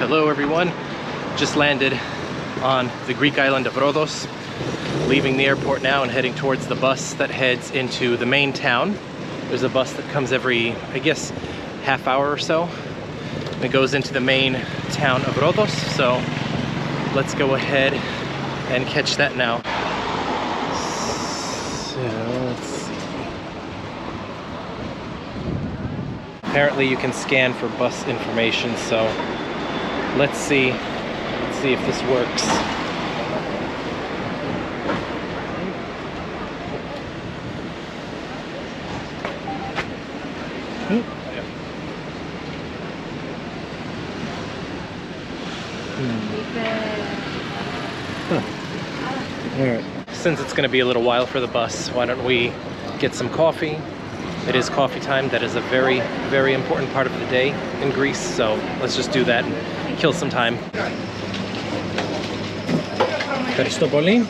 Hello everyone, just landed on the Greek island of Rhodos, leaving the airport now and heading towards the bus that heads into the main town. There's a bus that comes every, I guess, half hour or so, and it goes into the main town of Rhodos, so let's go ahead and catch that now. So let's see. Apparently you can scan for bus information, so let's see if this works. Alright. Since it's going to be a little while for the bus, why don't we get some coffee? It is coffee time. That is a very, very important part of the day in Greece, so let's just do that and kill some time. Ευχαριστώ πολύ.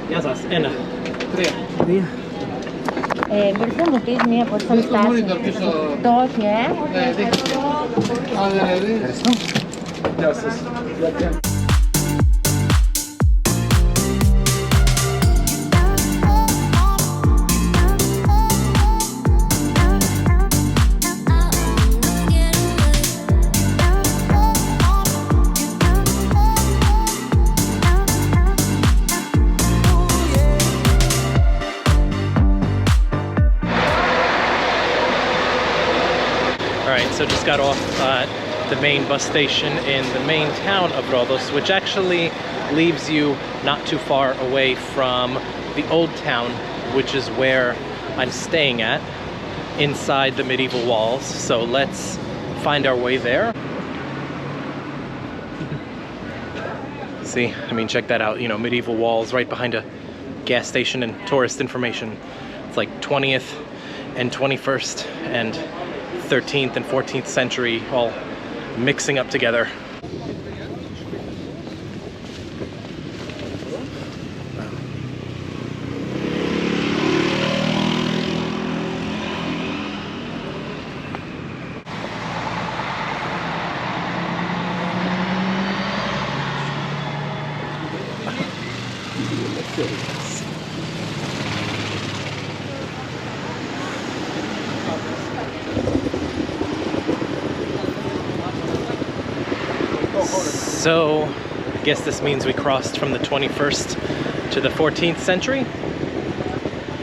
Γεια σας, ένα. Τρία. Μπορείς να μου πεις μία από τις στάσεις. Το όχι, Ευχαριστώ. Γεια σας. Alright, so just got off the main bus station in the main town of Rhodos, which actually leaves you not too far away from the old town, which is where I'm staying at, inside the medieval walls. So let's find our way there. See, I mean, check that out, you know, medieval walls right behind a gas station and tourist information. It's like 20th and 21st and 13th and 14th century all mixing up together. So, I guess this means we crossed from the 21st to the 14th century,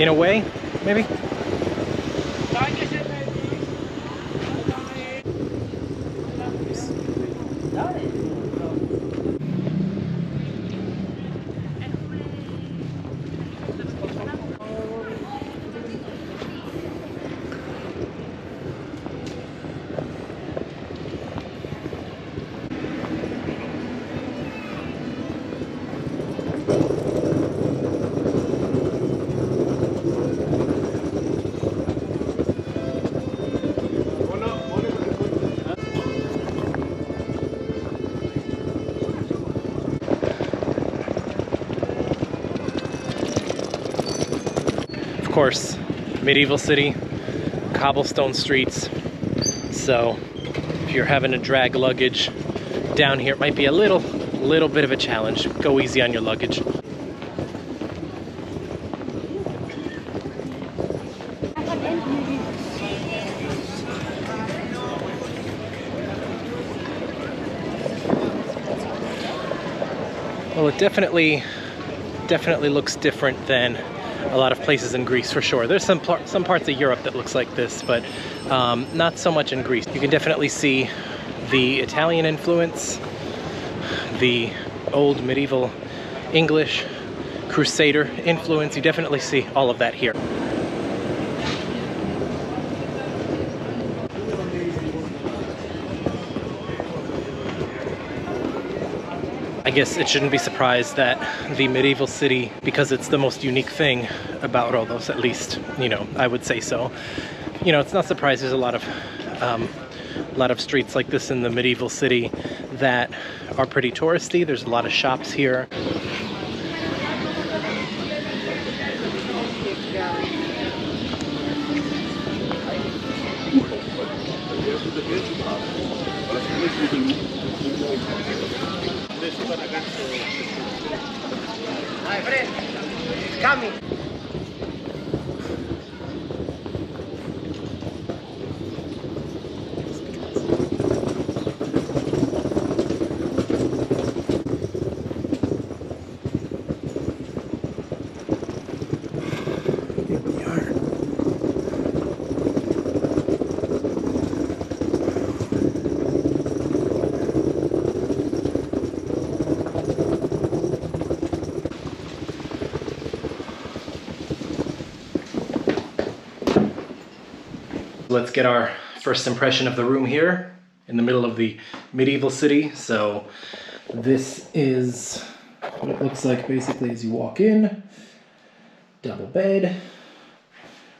in a way, maybe? Of course, medieval city, cobblestone streets, so if you're having to drag luggage down here, it might be a little bit of a challenge. Go easy on your luggage. Well, it definitely looks different than a lot of places in Greece, for sure. There's some parts of Europe that looks like this, but not so much in Greece. You can definitely see the Italian influence, the old medieval English Crusader influence. You definitely see all of that here. I guess it shouldn't be surprised that the medieval city, because it's the most unique thing about Rhodos, at least, you know, I would say so. You know, it's not surprised there's a lot of A lot of streets like this in the medieval city that are pretty touristy. There's a lot of shops here. Hi, friend. Coming. Let's get our first impression of the room here in the middle of the medieval city. So this is what it looks like basically as you walk in. Double bed,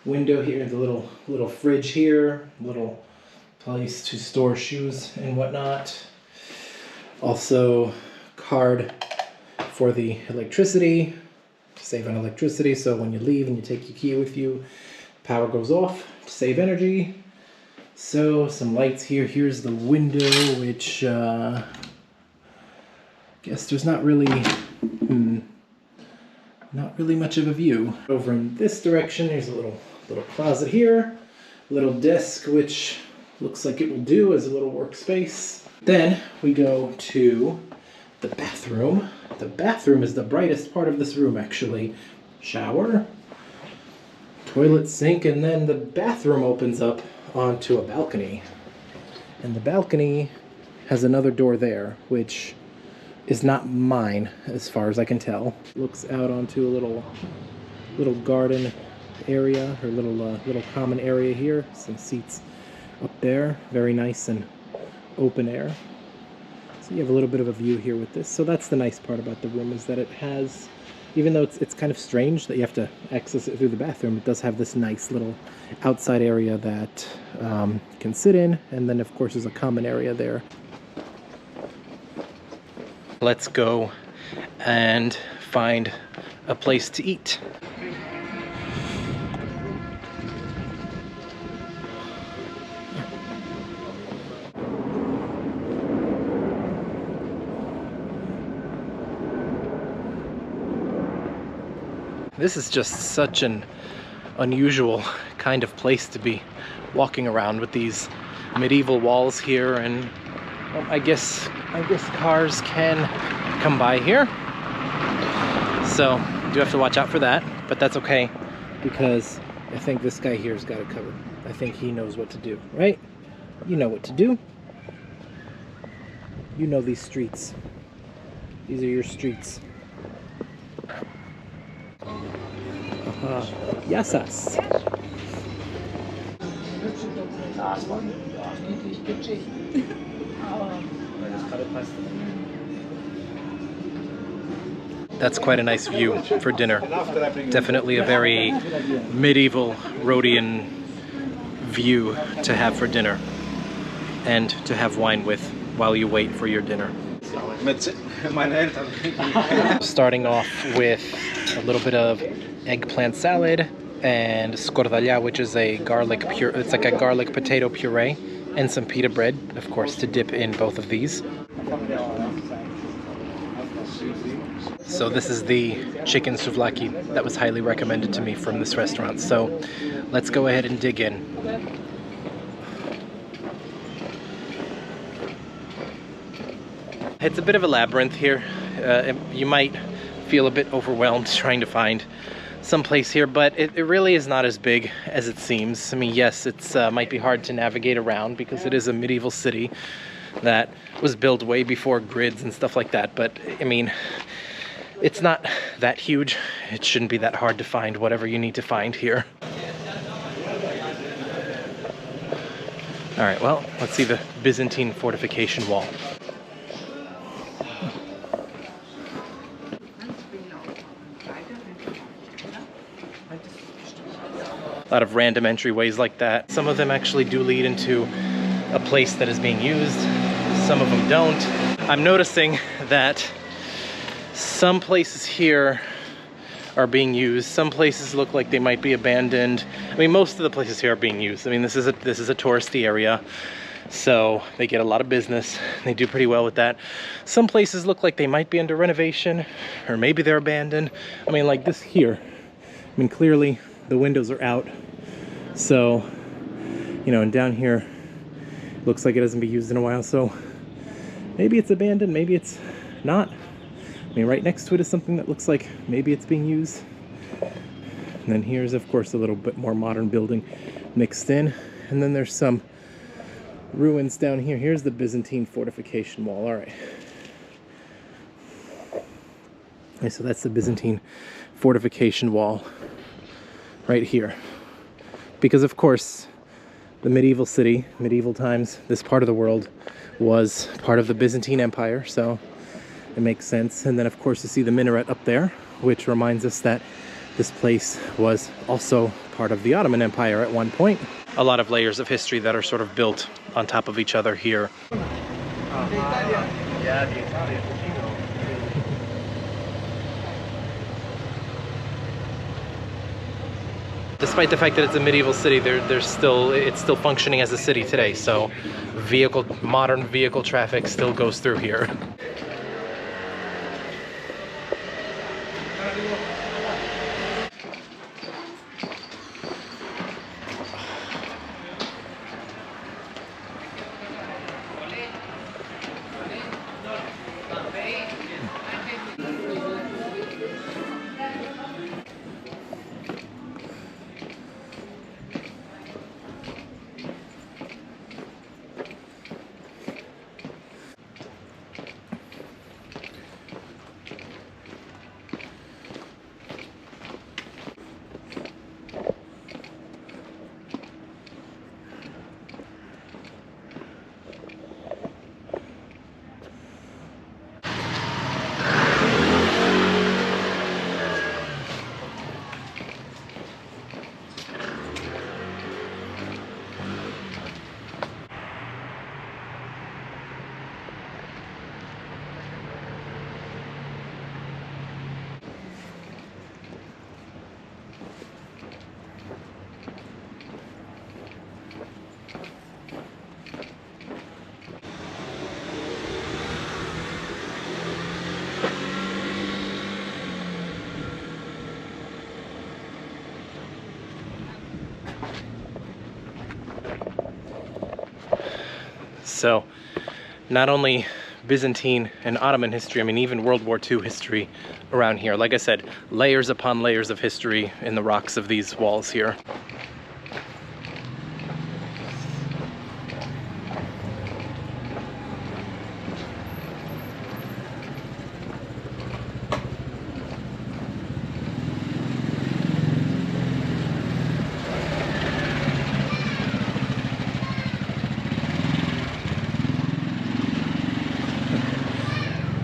window here, the little fridge here, little place to store shoes and whatnot. Also card for the electricity, to save on electricity, so when you leave and you take your key with you, power goes off to save energy. So some lights here. Here's the window, which guess there's not really much of a view. Over in this direction, there's a little closet here, little desk, which looks like it will do as a little workspace. Then we go to the bathroom. The bathroom is the brightest part of this room, actually. Shower, toilet, sink, and then the bathroom opens up onto a balcony. And the balcony has another door there, which is not mine as far as I can tell. Looks out onto a little garden area, or little common area here. Some seats up there, very nice and open air. So you have a little bit of a view here with this. So that's the nice part about the room, is that it has, even though it's kind of strange that you have to access it through the bathroom, it does have this nice little outside area that you can sit in, and then of course there's a common area there. Let's go and find a place to eat. This is just such an unusual kind of place to be walking around with these medieval walls here, and I guess cars can come by here. So you do have to watch out for that, but that's okay, because I think this guy here's got it covered. I think he knows what to do, right? You know what to do. You know these streets. These are your streets. Yassas. That's quite a nice view for dinner. Definitely a very medieval Rhodian view to have for dinner, and to have wine with while you wait for your dinner. Starting off with a little bit of eggplant salad and scordaglia, which is a garlic puree. It's like a garlic potato puree, and some pita bread, of course, to dip in both of these. So this is the chicken souvlaki that was highly recommended to me from this restaurant. So let's go ahead and dig in. It's a bit of a labyrinth here. You might feel a bit overwhelmed trying to find some place here, but it really is not as big as it seems. I mean, yes, it's might be hard to navigate around because it is a medieval city that was built way before grids and stuff like that, but I mean, it's not that huge. It shouldn't be that hard to find whatever you need to find here. All right, well, let's see the Byzantine fortification wall. A lot of random entryways like that. Some of them actually do lead into a place that is being used. Some of them don't. I'm noticing that some places here are being used. Some places look like they might be abandoned. I mean, most of the places here are being used. I mean, this is a touristy area, so they get a lot of business. They do pretty well with that. Some places look like they might be under renovation, or maybe they're abandoned. I mean, like this here. I mean, clearly the windows are out. So, you know, and down here, looks like it hasn't been used in a while. So maybe it's abandoned, maybe it's not. I mean, right next to it is something that looks like maybe it's being used. And then here's, of course, a little bit more modern building mixed in. And then there's some ruins down here. Here's the Byzantine fortification wall. All right. Okay, so that's the Byzantine fortification wall right here. Because, of course, the medieval city, medieval times, this part of the world was part of the Byzantine Empire, so it makes sense. And then, of course, you see the minaret up there, which reminds us that this place was also part of the Ottoman Empire at one point. A lot of layers of history that are sort of built on top of each other here. Despite the fact that it's a medieval city, it's still functioning as a city today. So modern vehicle traffic still goes through here. So not only Byzantine and Ottoman history, I mean even World War II history around here. Like I said, layers upon layers of history in the rocks of these walls here.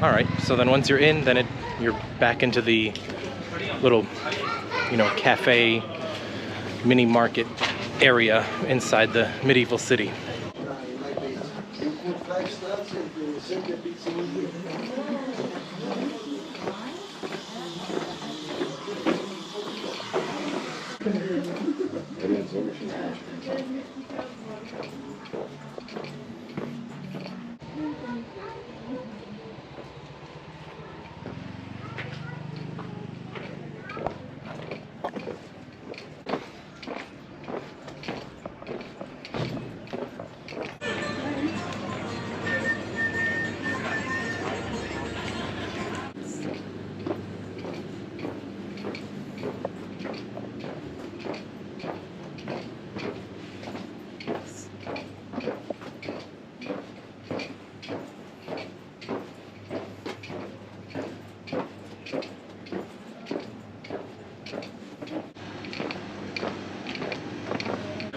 All right, so then once you're in, then you're back into the little, you know, cafe, mini market area inside the medieval city.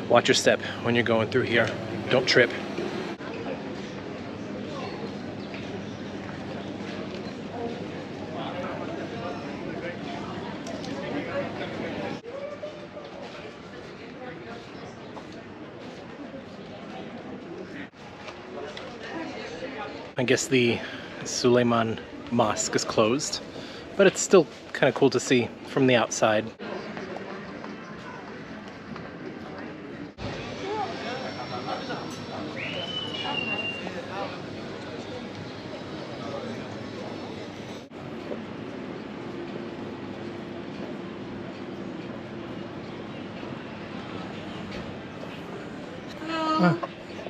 Watch your step when you're going through here. Don't trip. I guess the Suleiman Mosque is closed, but it's still kind of cool to see from the outside.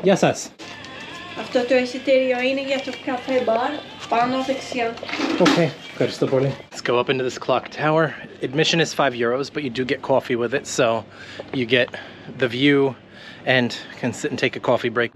Yasas. After to esiterio get of cafe bar, pano fiction. Okay, let's go up into this clock tower. Admission is €5, but you do get coffee with it, so you get the view and can sit and take a coffee break.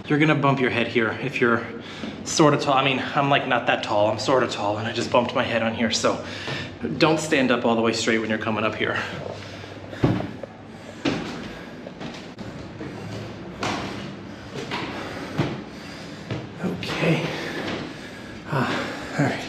You're gonna bump your head here if you're sort of tall. I mean, I'm like not that tall, I'm sort of tall, and I just bumped my head on here, so don't stand up all the way straight when you're coming up here. Okay. All right.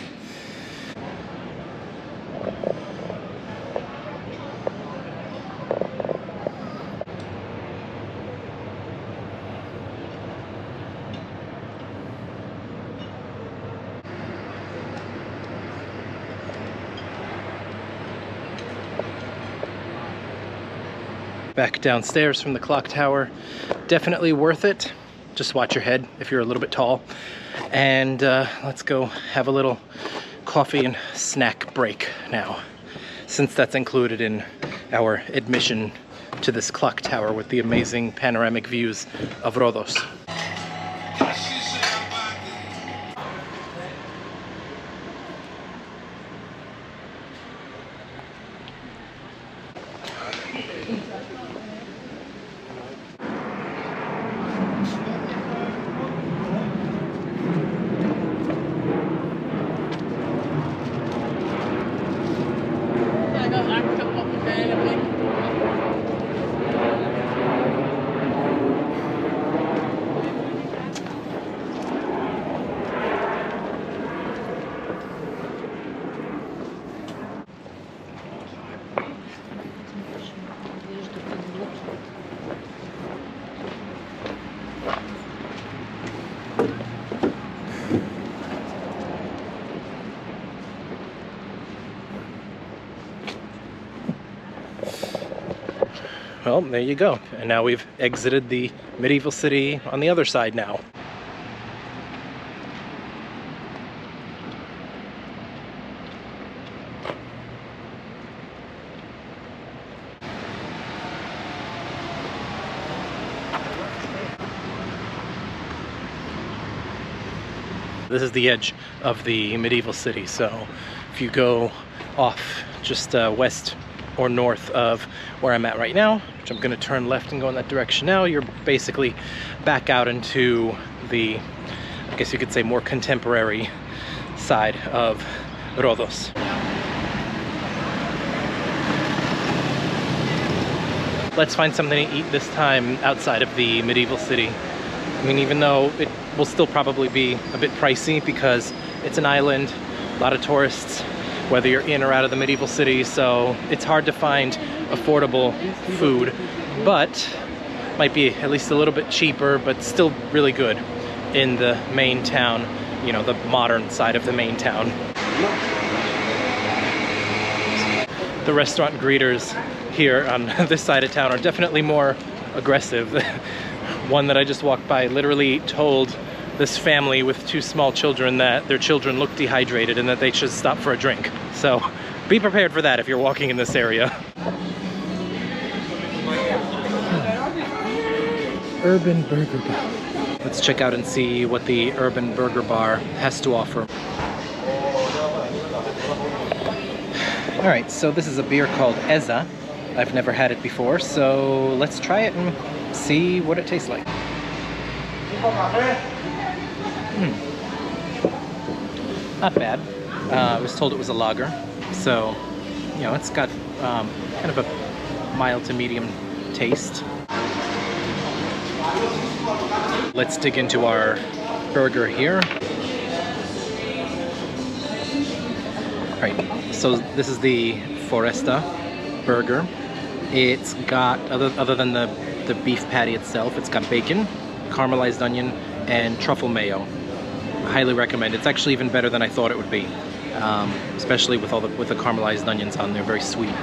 Back downstairs from the clock tower. Definitely worth it. Just watch your head if you're a little bit tall. And let's go have a little coffee and snack break now, since that's included in our admission to this clock tower with the amazing panoramic views of Rhodes. Well, there you go. And now we've exited the medieval city on the other side now. This is the edge of the medieval city, so if you go off just west or north of where I'm at right now, which I'm gonna turn left and go in that direction now, you're basically back out into the, I guess you could say, more contemporary side of Rhodes. Let's find something to eat this time outside of the medieval city. I mean, even though it will still probably be a bit pricey because it's an island, a lot of tourists, whether you're in or out of the medieval city, so it's hard to find affordable food, but might be at least a little bit cheaper, but still really good in the main town, you know, the modern side of the main town. The restaurant greeters here on this side of town are definitely more aggressive. One that I just walked by literally told this family with 2 small children that their children look dehydrated and that they should stop for a drink. So be prepared for that if you're walking in this area. Urban Burger Bar. Let's check out and see what the Urban Burger Bar has to offer. All right, so this is a beer called Eza. I've never had it before, so let's try it and see what it tastes like. Not bad. I was told it was a lager, so you know it's got kind of a mild to medium taste. Let's dig into our burger here. Alright, so this is the Foresta burger. It's got, other than the beef patty itself, it's got bacon, caramelized onion, and truffle mayo. I highly recommend. It's actually even better than I thought it would be, especially with the caramelized onions on there. Very sweet.